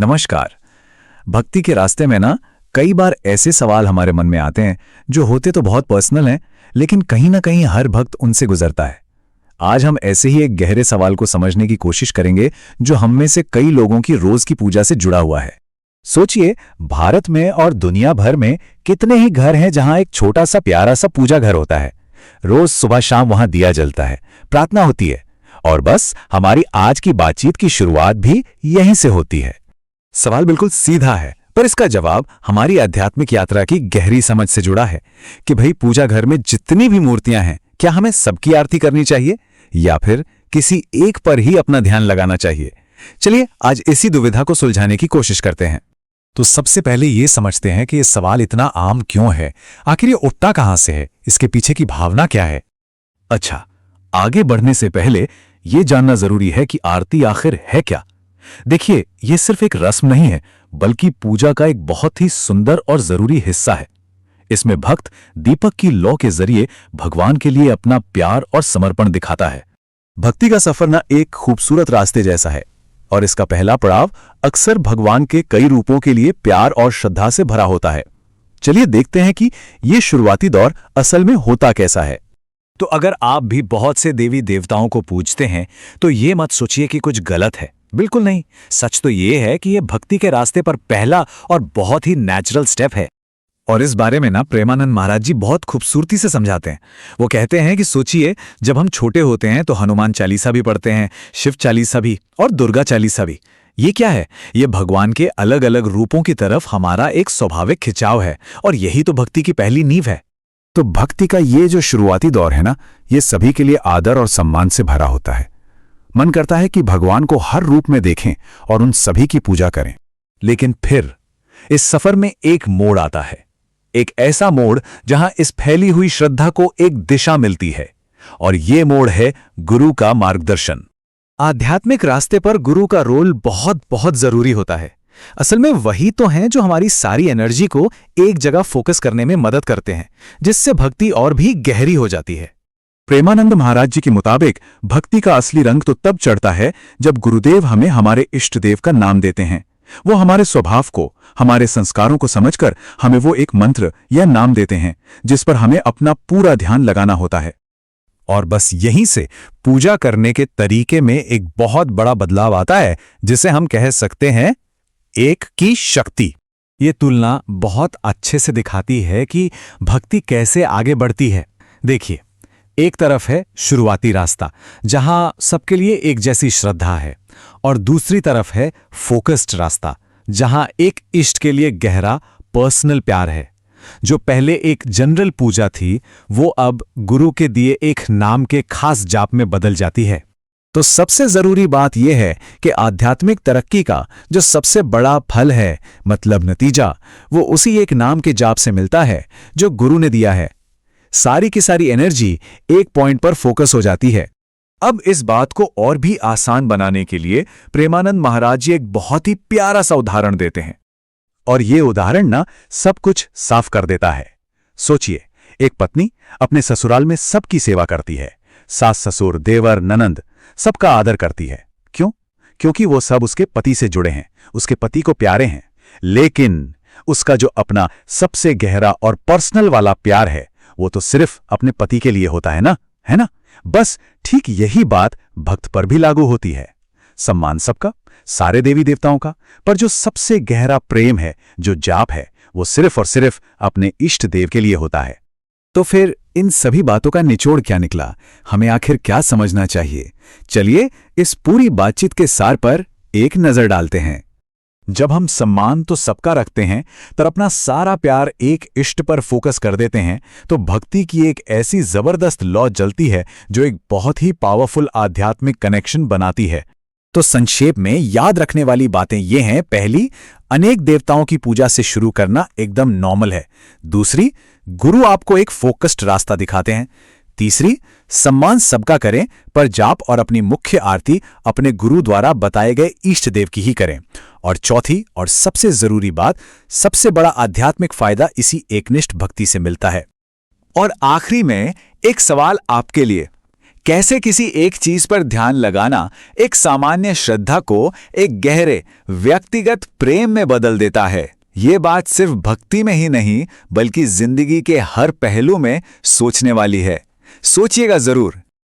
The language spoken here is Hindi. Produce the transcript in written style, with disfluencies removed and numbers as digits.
नमस्कार। भक्ति के रास्ते में ना कई बार ऐसे सवाल हमारे मन में आते हैं जो होते तो बहुत पर्सनल हैं, लेकिन कहीं ना कहीं हर भक्त उनसे गुजरता है। आज हम ऐसे ही एक गहरे सवाल को समझने की कोशिश करेंगे जो हम में से कई लोगों की रोज की पूजा से जुड़ा हुआ है। सोचिए, भारत में और दुनिया भर में कितने ही घर हैं जहां एक छोटा सा प्यारा सा पूजा घर होता है। रोज सुबह शाम वहां दिया जलता है, प्रार्थना होती है और बस हमारी आज की बातचीत की शुरुआत भी यहीं से होती है। सवाल बिल्कुल सीधा है, पर इसका जवाब हमारी आध्यात्मिक यात्रा की गहरी समझ से जुड़ा है कि भाई पूजा घर में जितनी भी मूर्तियां हैं, क्या हमें सबकी आरती करनी चाहिए या फिर किसी एक पर ही अपना ध्यान लगाना चाहिए। चलिए आज इसी दुविधा को सुलझाने की कोशिश करते हैं। तो सबसे पहले ये समझते हैं कि ये सवाल इतना आम क्यों है, आखिर ये उठता कहां से है, इसके पीछे की भावना क्या है। अच्छा, आगे बढ़ने से पहले ये जानना जरूरी है कि आरती आखिर है क्या। देखिए, ये सिर्फ एक रस्म नहीं है, बल्कि पूजा का एक बहुत ही सुंदर और जरूरी हिस्सा है। इसमें भक्त दीपक की लौ के जरिए भगवान के लिए अपना प्यार और समर्पण दिखाता है। भक्ति का सफर ना एक खूबसूरत रास्ते जैसा है और इसका पहला पड़ाव अक्सर भगवान के कई रूपों के लिए प्यार और श्रद्धा से भरा होता है। चलिए देखते हैं कि ये शुरुआती दौर असल में होता कैसा है। तो अगर आप भी बहुत से देवी देवताओं को पूजते हैं तो ये मत सोचिए कि कुछ गलत है। बिल्कुल नहीं। सच तो ये है कि ये भक्ति के रास्ते पर पहला और बहुत ही नेचुरल स्टेप है। और इस बारे में ना प्रेमानंद महाराज जी बहुत खूबसूरती से समझाते हैं। वो कहते हैं कि सोचिए, जब हम छोटे होते हैं तो हनुमान चालीसा भी पढ़ते हैं, शिव चालीसा भी और दुर्गा चालीसा भी। ये क्या है? ये भगवान के अलग अलग रूपों की तरफ हमारा एक स्वाभाविक खिंचाव है और यही तो भक्ति की पहली नींव है। तो भक्ति का ये जो शुरुआती दौर है ना, ये सभी के लिए आदर और सम्मान से भरा होता है। मन करता है कि भगवान को हर रूप में देखें और उन सभी की पूजा करें। लेकिन फिर इस सफर में एक मोड़ आता है, एक ऐसा मोड़ जहां इस फैली हुई श्रद्धा को एक दिशा मिलती है, और ये मोड़ है गुरु का मार्गदर्शन। आध्यात्मिक रास्ते पर गुरु का रोल बहुत बहुत जरूरी होता है। असल में वही तो हैं जो हमारी सारी एनर्जी को एक जगह फोकस करने में मदद करते हैं, जिससे भक्ति और भी गहरी हो जाती है। प्रेमानंद महाराज जी के मुताबिक भक्ति का असली रंग तो तब चढ़ता है जब गुरुदेव हमें हमारे इष्ट देव का नाम देते हैं। वो हमारे स्वभाव को, हमारे संस्कारों को समझकर हमें वो एक मंत्र या नाम देते हैं जिस पर हमें अपना पूरा ध्यान लगाना होता है। और बस यहीं से पूजा करने के तरीके में एक बहुत बड़ा बदलाव आता है, जिसे हम कह सकते हैं एक की शक्ति। ये तुलना बहुत अच्छे से दिखाती है कि भक्ति कैसे आगे बढ़ती है। देखिए, एक तरफ है शुरुआती रास्ता जहां सबके लिए एक जैसी श्रद्धा है, और दूसरी तरफ है फोकस्ड रास्ता जहां एक इष्ट के लिए गहरा पर्सनल प्यार है। जो पहले एक जनरल पूजा थी, वो अब गुरु के दिए एक नाम के खास जाप में बदल जाती है। तो सबसे जरूरी बात यह है कि आध्यात्मिक तरक्की का जो सबसे बड़ा फल है, मतलब नतीजा, वो उसी एक नाम के जाप से मिलता है जो गुरु ने दिया है। सारी की सारी एनर्जी एक पॉइंट पर फोकस हो जाती है। अब इस बात को और भी आसान बनाने के लिए प्रेमानंद महाराज जी एक बहुत ही प्यारा सा उदाहरण देते हैं, और ये उदाहरण ना सब कुछ साफ कर देता है। सोचिए, एक पत्नी अपने ससुराल में सबकी सेवा करती है। सास ससुर, देवर, ननंद, सबका आदर करती है। क्यों? क्योंकि वो सब उसके पति से जुड़े हैं, उसके पति को प्यारे हैं। लेकिन उसका जो अपना सबसे गहरा और पर्सनल वाला प्यार है, वो तो सिर्फ अपने पति के लिए होता है ना? बस ठीक यही बात भक्त पर भी लागू होती है। सम्मान सबका, सारे देवी देवताओं का, पर जो सबसे गहरा प्रेम है, जो जाप है, वो सिर्फ और सिर्फ अपने इष्ट देव के लिए होता है। तो फिर इन सभी बातों का निचोड़ क्या निकला? हमें आखिर क्या समझना चाहिए? चलिए इस पूरी बातचीत के सार पर एक नजर डालते हैं। जब हम सम्मान तो सबका रखते हैं, पर अपना सारा प्यार एक इष्ट पर फोकस कर देते हैं, तो भक्ति की एक ऐसी जबरदस्त लौ जलती है जो एक बहुत ही पावरफुल आध्यात्मिक कनेक्शन बनाती है। तो संक्षेप में याद रखने वाली बातें ये हैं। पहली, अनेक देवताओं की पूजा से शुरू करना एकदम नॉर्मल है। दूसरी, गुरु आपको एक फोकस्ड रास्ता दिखाते हैं। तीसरी, सम्मान सबका करें, पर जाप और अपनी मुख्य आरती अपने गुरु द्वारा बताए गए इष्ट देव की ही करें। और चौथी और सबसे जरूरी बात, सबसे बड़ा आध्यात्मिक फायदा इसी एकनिष्ठ भक्ति से मिलता है। और आखिरी में एक सवाल आपके लिए, कैसे किसी एक चीज पर ध्यान लगाना एक सामान्य श्रद्धा को एक गहरे व्यक्तिगत प्रेम में बदल देता है। ये बात सिर्फ भक्ति में ही नहीं बल्कि जिंदगी के हर पहलू में सोचने वाली है। सोचिएगा जरूर।